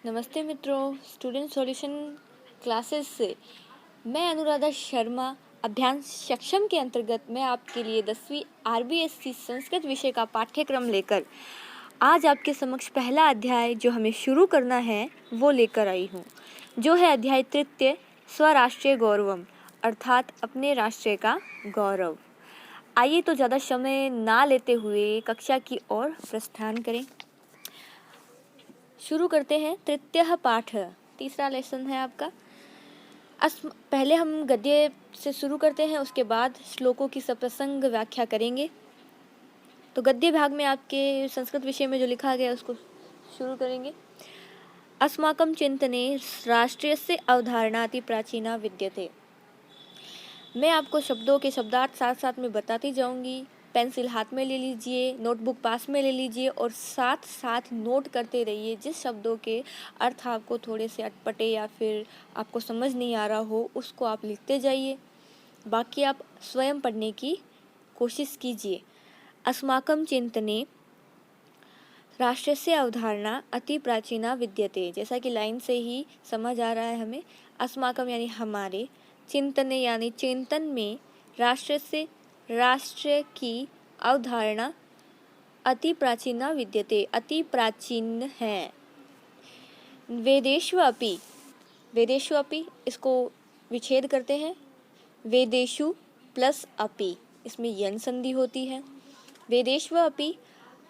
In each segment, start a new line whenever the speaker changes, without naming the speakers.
नमस्ते मित्रों, student solution classes से मैं अनुराधा शर्मा अभियान सक्षम के अंतर्गत मैं आपके लिए 10वीं आरबीएससी संस्कृत विषय का पाठ्यक्रम लेकर आज आपके समक्ष पहला अध्याय जो हमें शुरू करना है वो लेकर आई हूँ, जो है अध्याय तृतीय स्वराष्ट्रीय गौरवम, अर्थात अपने राष्ट्र का गौरव। आइए तो ज़्यादा समय ना लेते हुए कक्षा की ओर प्रस्थान करें। शुरू करते हैं। तृतीय पाठ, तीसरा लेसन है आपका। पहले हम गद्य से शुरू करते हैं, उसके बाद श्लोकों की सप्रसंग व्याख्या करेंगे। तो गद्य भाग में आपके संस्कृत विषय में जो लिखा गया उसको शुरू करेंगे। अस्माकं चिंतने राष्ट्रीयस्य अवधारणाति प्राचीना विद्यते। मैं आपको शब्दों के शब्दार्थ साथ साथ में बताती जाऊंगी। पेंसिल हाथ में ले लीजिए, नोटबुक पास में ले लीजिए और साथ साथ नोट करते रहिए। जिस शब्दों के अर्थ आपको थोड़े से अटपटे या फिर आपको समझ नहीं आ रहा हो उसको आप लिखते जाइए, बाकी आप स्वयं पढ़ने की कोशिश कीजिए। अस्माकं चिंतने राष्ट्रस्य अवधारणा अति प्राचीना विद्यते, जैसा कि लाइन से ही समझ आ रहा है हमें। अस्माकम यानी हमारे, चिंतने यानी चिंतन में, राष्ट्र की अवधारणा अति प्राचीना विद्यते, अति प्राचीन है। वेदेषु अपि इसको विच्छेद करते हैं। वेदेषु प्लस अपि, इसमें यन संधि होती है। वेदेषु अपि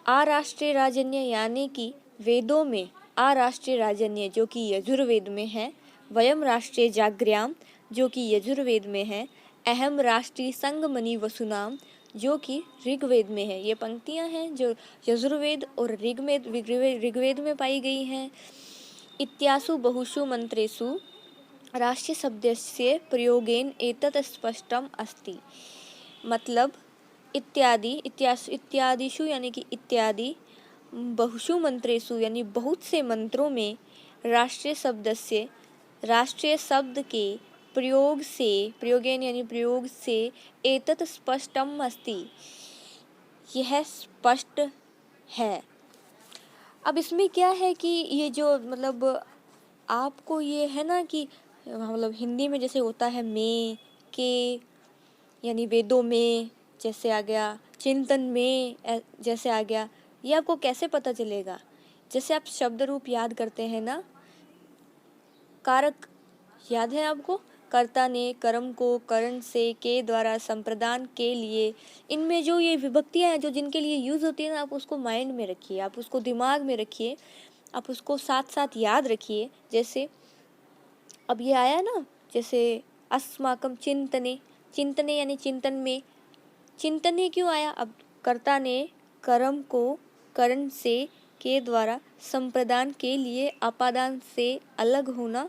आराष्ट्रीय राजन्य यानी कि वेदों में आराष्ट्रीय राजन्य जो कि यजुर्वेद में है। वयम राष्ट्रीय जाग्र्याम जो कि यजुर्वेद में है। अहम राष्ट्रीय संगमनि वसुनाम जो कि ऋग्वेद में है। ये पंक्तियां हैं जो यजुर्वेद और ऋग्वेद में पाई गई हैं। इत्यासु बहुषु मंत्रेषु राष्ट्रीय शब्दस्य प्रयोगेन एतत् स्पष्टम अस्ति। मतलब इत्यादिषु यानी कि इत्यादि, बहुषु मंत्रेषु यानी बहुत से मंत्रों में, राष्ट्रीय शब्द के प्रयोगेन यानी प्रयोग से, एतत् स्पष्टम अस्ति यह स्पष्ट है। अब इसमें क्या है कि ये जो मतलब आपको ये है ना कि मतलब हिंदी में जैसे होता है में, के यानी वेदों में जैसे आ गया, चिंतन में जैसे आ गया, ये आपको कैसे पता चलेगा? जैसे आप शब्द रूप याद करते हैं ना, कारक याद है आपको? कर्ता ने कर्म को करण से के द्वारा संप्रदान के लिए, इनमें जो ये विभक्तियां हैं जो जिनके लिए यूज होती है ना, आप उसको माइंड में रखिए, आप उसको दिमाग में रखिए, आप उसको साथ साथ याद रखिए। जैसे अब ये आया ना, जैसे अस्माकम चिंतने यानी चिंतन में, चिंतने क्यों आया? अब कर्ता ने कर्म को करण से के द्वारा संप्रदान के लिए, अपादान से अलग होना,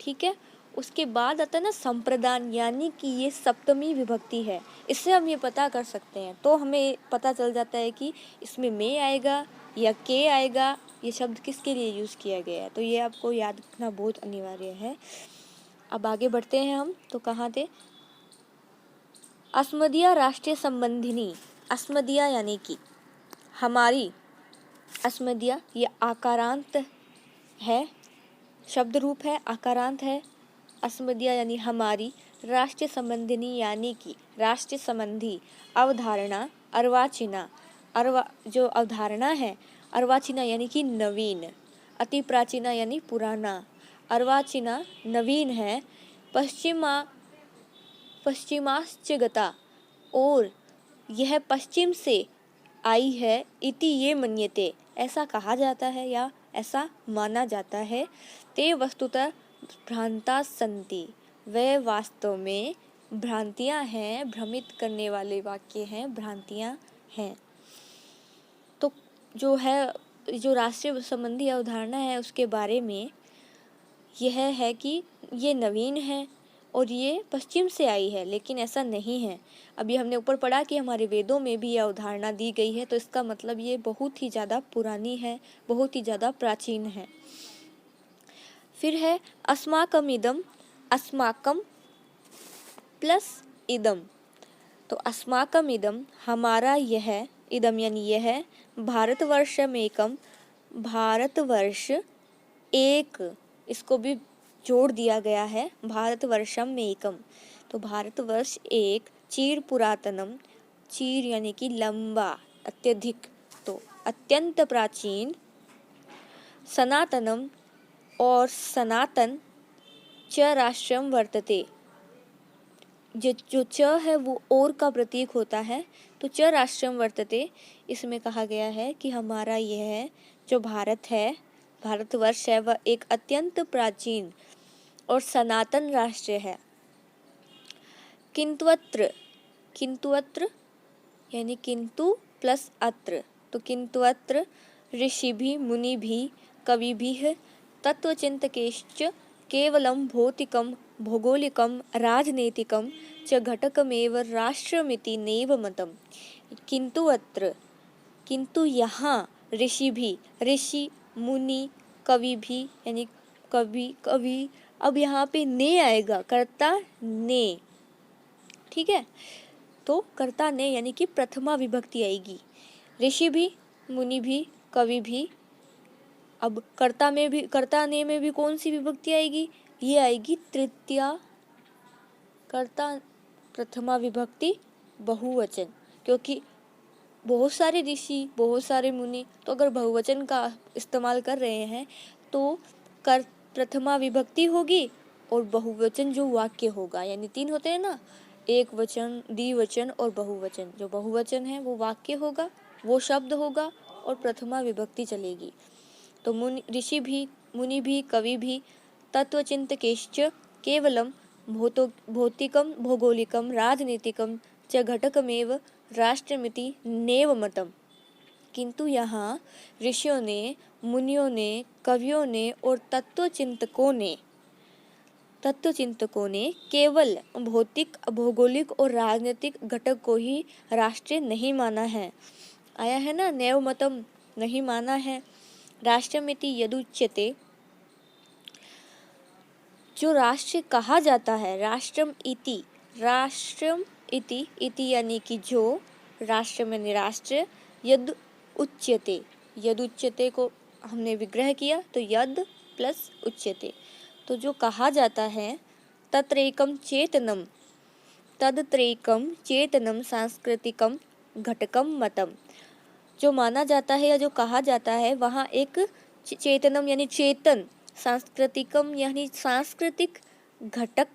ठीक है। उसके बाद आता है ना संप्रदान, यानी कि ये सप्तमी विभक्ति है। इससे हम ये पता कर सकते हैं, तो हमें पता चल जाता है कि इसमें में आएगा या के आएगा, ये शब्द किसके लिए यूज़ किया गया है। तो ये आपको याद रखना बहुत अनिवार्य है। अब आगे बढ़ते हैं हम, तो कहाँ थे? अस्मदीय राष्ट्रीय संबंधिनी, अस्मदीय यानी कि हमारी, अस्मदीय ये आकारांत है, शब्द रूप है, आकारांत है। अस्मदीय यानी हमारी, राष्ट्रीय संबंधिनी यानी कि राष्ट्रीय संबंधी, अवधारणा अर्वाचीना, जो अवधारणा है, अर्वाचीना यानी कि नवीन, अति प्राचीना यानी पुराना, अर्वाचीना नवीन है। पश्चिमाश्चगता और यह पश्चिम से आई है। इति ये मन्यते ऐसा कहा जाता है या ऐसा माना जाता है। ते वस्तुतः भ्रांता संति, वे वास्तव में भ्रांतियां हैं, भ्रमित करने वाले वाक्य हैं, भ्रांतियां हैं। तो जो है, जो राष्ट्रीय संबंधी अवधारणा है उसके बारे में यह है कि ये नवीन है और ये पश्चिम से आई है, लेकिन ऐसा नहीं है। अभी हमने ऊपर पढ़ा कि हमारे वेदों में भी यह अवधारणा दी गई है, तो इसका मतलब ये बहुत ही ज़्यादा पुरानी है, बहुत ही ज़्यादा प्राचीन है। फिर है अस्माकम इदम, अस्माकम प्लस इदम, तो अस्माकम इदम हमारा यह, इदम यानी यह, भारतवर्षमेकम भारतवर्ष एक, इसको भी जोड़ दिया गया है, भारतवर्षम एकम। तो भारतवर्ष एक, चीर पुरातनम, चीर यानी कि लंबा, अत्यधिक, तो अत्यंत प्राचीन, सनातनम और सनातन, च राष्ट्रम वर्तते। जो च है वो और का प्रतीक होता है, तो च राष्ट्रम वर्तते, इसमें कहा गया है कि हमारा यह जो भारत है, भारतवर्ष है, वह एक अत्यंत प्राचीन और सनातन राष्ट्र है। किंतुअत्र, किंतुअत्र यानी किंतु प्लस अत्र, तो किंतुअत्र ऋषिभिः मुनिभिः कविभिः तत्वचिन्तकैश्च केवलं भौतिकं भौगोलिकं राजनैतिकं च घटकमेव राष्ट्रमिति नैव मतम्। किंतु अत्र, किंतु यहाँ, ऋषि भी, ऋषि, मुनि, कवि भी, यानी कवि, कवि, अब यहाँ पे ने आएगा, कर्ता ने, ठीक है, तो कर्ता ने यानी कि प्रथमा विभक्ति आएगी। ऋषि भी, मुनि भी, कवि भी, अब कर्ता में भी, कर्ता ने में भी कौन सी विभक्ति आएगी, ये आएगी तृतीया, कर्ता प्रथमा विभक्ति बहुवचन, क्योंकि बहुत सारे ऋषि, बहुत सारे मुनि, तो अगर बहुवचन का इस्तेमाल कर रहे हैं तो कर प्रथमा विभक्ति होगी और बहुवचन जो वाक्य होगा, यानी तीन होते हैं ना, एक वचन, द्विवचन और बहुवचन। जो बहुवचन है वो वाक्य होगा, वो शब्द होगा और प्रथमा विभक्ति चलेगी। तो मुनि, ऋषि भी, मुनि भी, कवि भी तत्वचिन्तकैश्च केवलं भौतिकं भौगोलिकं राजनीतिकं च घटकमेव राष्ट्रमिति नैव मतम्। किंतु यहाँ ऋषियों ने, मुनियों ने, कवियों ने और तत्वचिंतकों ने केवल भौतिक, भौगोलिक और राजनीतिक घटक को ही राष्ट्र नहीं माना है। आया है ना, नैव मतम, नहीं माना है। राष्ट्रमिति यदुच्यते, जो राष्ट्र कहा जाता है, राष्ट्रम इति, राष्ट्रम इति, इति यानी कि जो, राष्ट्र में राष्ट्र, यद उच्यते, यद उच्यते को हमने विग्रह किया तो यद प्लस उच्यते, तो जो कहा जाता है, तत्रैकम चेतनम, तदत्रैकम चेतनम सांस्कृतिकम घटकम मतम, जो माना जाता है या जो कहा जाता है वहाँ एक चेतनम यानी चेतन, सांस्कृतिकम यानी सांस्कृतिक घटक,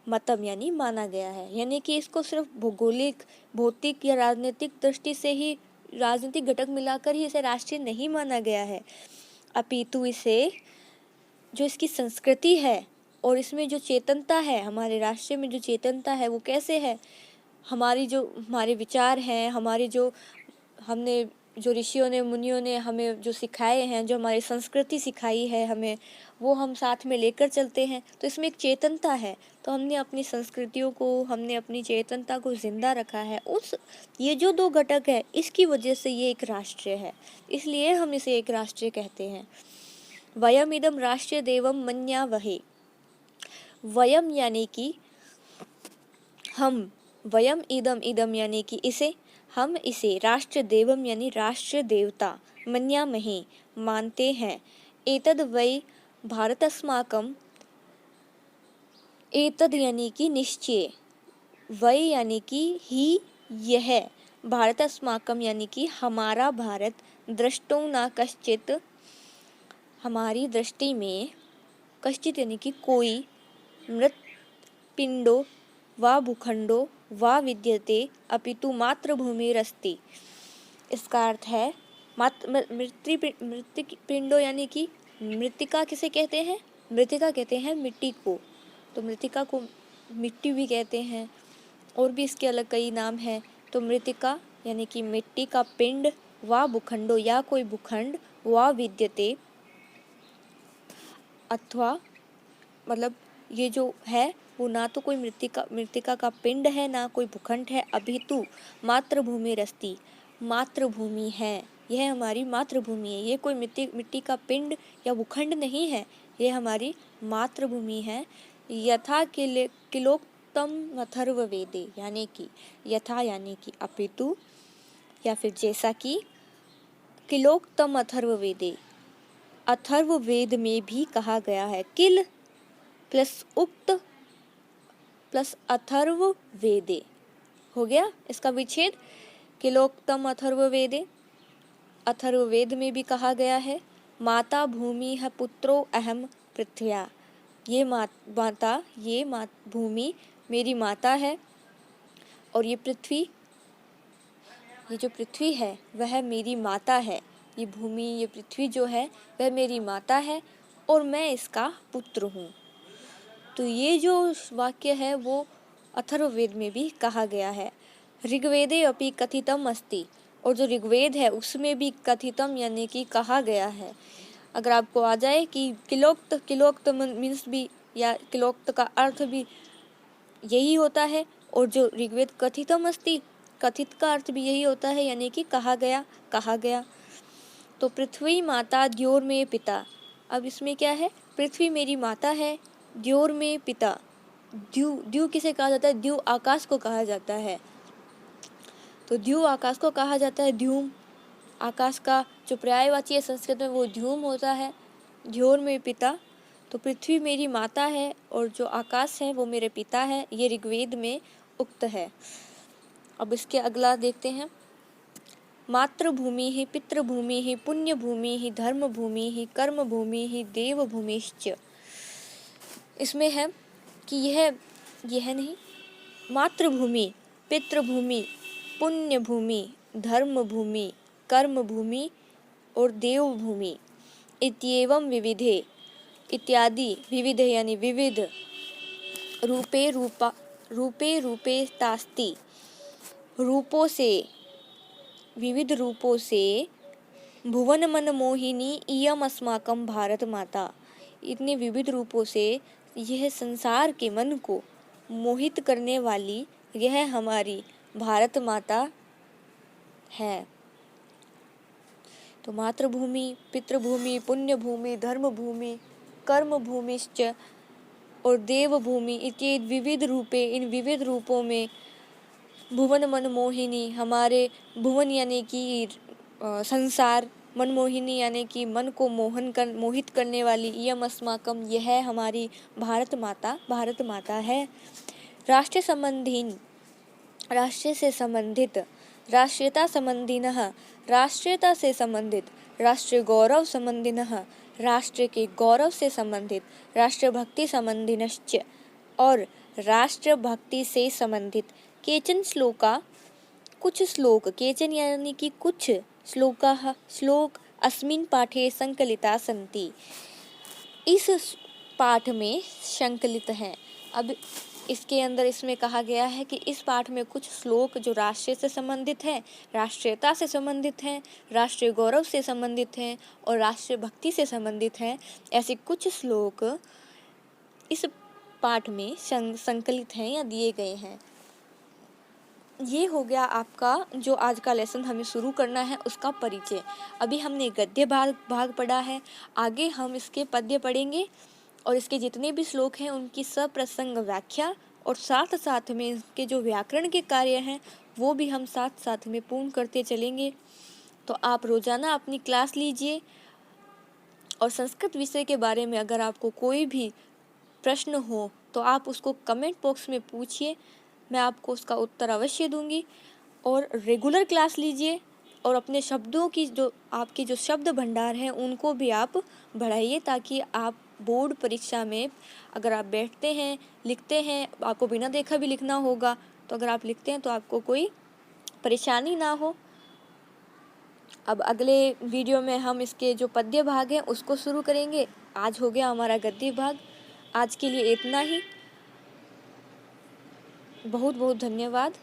मतम यानी माना गया है, यानी कि इसको सिर्फ भौगोलिक, भौतिक या राजनीतिक दृष्टि से ही, राजनीतिक घटक मिलाकर ही इसे राष्ट्रीय नहीं माना गया है, अपितु इसे जो इसकी संस्कृति है और इसमें जो चेतनता है, हमारे राष्ट्र में जो चेतनता है वो कैसे है, हमारी जो, हमारे विचार हैं, हमारी जो, हमने जो ऋषियों ने, मुनियों ने हमें जो सिखाए हैं, जो हमारी संस्कृति सिखाई है हमें, वो हम साथ में लेकर चलते हैं, तो इसमें एक चेतनता है। तो हमने अपनी संस्कृतियों को, हमने अपनी चेतनता को जिंदा रखा है, उस, ये जो दो घटक है, इसकी वजह से ये एक राष्ट्र है, इसलिए हम इसे एक राष्ट्र कहते हैं। वयम इदम राष्ट्र देवम मन्यावहे, वयम यानी कि हम, वयम इदम, इदम यानी कि इसे, हम इसे, राष्ट्र देवम यानी राष्ट्र देवता, मन्यामहे मानते हैं, एतद वै भारतस्माकम, एतद यानी कि निश्चय, वै यानी कि ही, यह, भारतस्माकम यानी कि हमारा भारत, दृष्टो न कश्चित, हमारी दृष्टि में, कश्चित यानी कि कोई, मृत पिंडो वा भूखंडो वा विद्यते अपितु मातृभूमिरस्ति। इसका अर्थ है मृतिक पिंडो यानी कि मृतिका किसे कहते हैं, मृतिका कहते हैं मिट्टी को, तो मृतिका को मिट्टी भी कहते हैं, और भी इसके अलग कई नाम हैं। तो मृतिका यानी कि मिट्टी का पिंड, वा भूखंडो या कोई भूखंड, वा विद्यते अथवा, मतलब ये जो है वो ना तो कोई मृतिका का पिंड है, ना कोई भूखंड है, अभितु मातृभूमि रस्ती, मातृभूमि है, यह हमारी मातृभूमि है, ये कोई मिट्टी का पिंड या भूखंड नहीं है, ये हमारी मातृभूमि है। यथा किलोक्तम अथर्ववेदे, यानी कि यथा यानी कि अपितु, या फिर जैसा कि, किलोक्तम अथर्ववेदे, अथर्ववेद में भी कहा गया है। किल प्लस उक्त प्लस अथर्ववेदे हो गया इसका विच्छेद। किलोक्तम अथर्ववेदे, अथर्ववेद में भी कहा गया है। माता भूमि है पुत्रो अहम पृथ्व्या, ये माता ये भूमि मेरी माता है और ये पृथ्वी, ये जो पृथ्वी है वह मेरी माता है। ये भूमि ये पृथ्वी जो है वह मेरी माता है और मैं इसका पुत्र हूँ। तो ये जो वाक्य है वो अथर्ववेद में भी कहा गया है। ऋग्वेदे अपि कथितम अस्ति, और जो ऋग्वेद है उसमें भी कथितम यानी कि कहा गया है। अगर आपको आ जाए कि किलोक्त मीन्स भी या किलोक्त का अर्थ भी यही होता है, और जो ऋग्वेद कथितम अस्ति, कथित का अर्थ भी यही होता है यानी कि कहा गया। तो पृथ्वी माता द्योर में पिता, अब इसमें क्या है, पृथ्वी मेरी माता है, द्योर में पिता। द्यू किसे कहा जाता है, द्यू आकाश को कहा जाता है। तो द्यू आकाश को कहा जाता है, द्यूम आकाश का जो पर्यायवाची है संस्कृत में वो द्यूम होता है। द्योर में पिता, तो पृथ्वी मेरी माता है और जो आकाश है वो मेरे पिता है, ये ऋग्वेद में उक्त है। अब इसके अगला देखते हैं। मातृभूमि ही पितृभूमि ही पुण्य भूमि ही धर्म भूमि ही कर्म भूमि ही देव भूमिश्च। इसमें है कि यह नहीं, मातृभूमि, पितृभूमि, पुण्य भूमि, धर्म भूमि, कर्म भूमि और देव भूमि इत्येवं विविधे, इत्यादि विविध यानी विविध, रूपे तास्ति, रूपों से, विविध रूपों से, भुवन मन मोहिनी इयम अस्माकं भारत माता, इतने विविध रूपों से यह संसार के मन को मोहित करने वाली यह हमारी भारत माता है। तो मातृभूमि, पितृभूमि, पुण्य भूमि, धर्म भूमि, कर्म भूमिश्च और देव भूमि इत्यादि विविध रूपे, इन विविध रूपों में भुवन मन मोहिनी, हमारे भुवन यानी कि संसार, मनमोहिनी यानी कि मन को मोहित करने वाली, इयम अस्माकम यह हमारी भारत माता है। राष्ट्र संबंधीन, राष्ट्र से संबंधित, राष्ट्रीयता संबंधिनः, राष्ट्रीयता से संबंधित, राष्ट्रीय गौरव संबंधिनः, राष्ट्र के गौरव से संबंधित, राष्ट्रभक्ति संबंधिनश्च और राष्ट्रभक्ति से संबंधित। केचन श्लोका, कुछ श्लोक, केचन यानी कि कुछ, श्लोकाः श्लोक अस्मिन् पाठे संकलिता सन्ति, इस पाठ में संकलित हैं। अब इसके अंदर इसमें कहा गया है कि इस पाठ में कुछ श्लोक जो राष्ट्र से संबंधित हैं, राष्ट्रीयता से संबंधित हैं, राष्ट्रीय गौरव से संबंधित हैं और राष्ट्र भक्ति से संबंधित हैं। ऐसे कुछ श्लोक इस पाठ में संकलित हैं या दिए गए हैं। ये हो गया आपका जो आज का लेसन हमें शुरू करना है उसका परिचय। अभी हमने गद्य भाग पढ़ा है, आगे हम इसके पद्य पढ़ेंगे और इसके जितने भी श्लोक हैं उनकी सप्रसंग व्याख्या और साथ साथ में इसके जो व्याकरण के कार्य हैं वो भी हम साथ साथ में पूर्ण करते चलेंगे। तो आप रोजाना अपनी क्लास लीजिए और संस्कृत विषय के बारे में अगर आपको कोई भी प्रश्न हो तो आप उसको कमेंट बॉक्स में पूछिए, मैं आपको उसका उत्तर अवश्य दूंगी। और रेगुलर क्लास लीजिए और अपने शब्दों की जो आपकी जो शब्द भंडार है उनको भी आप बढ़ाइए, ताकि आप बोर्ड परीक्षा में अगर आप बैठते हैं लिखते हैं, आपको बिना देखा भी लिखना होगा, तो अगर आप लिखते हैं तो आपको कोई परेशानी ना हो। अब अगले वीडियो में हम इसके जो पद्य भाग हैं उसको शुरू करेंगे। आज हो गया हमारा गद्य भाग। आज के लिए इतना ही। बहुत बहुत धन्यवाद।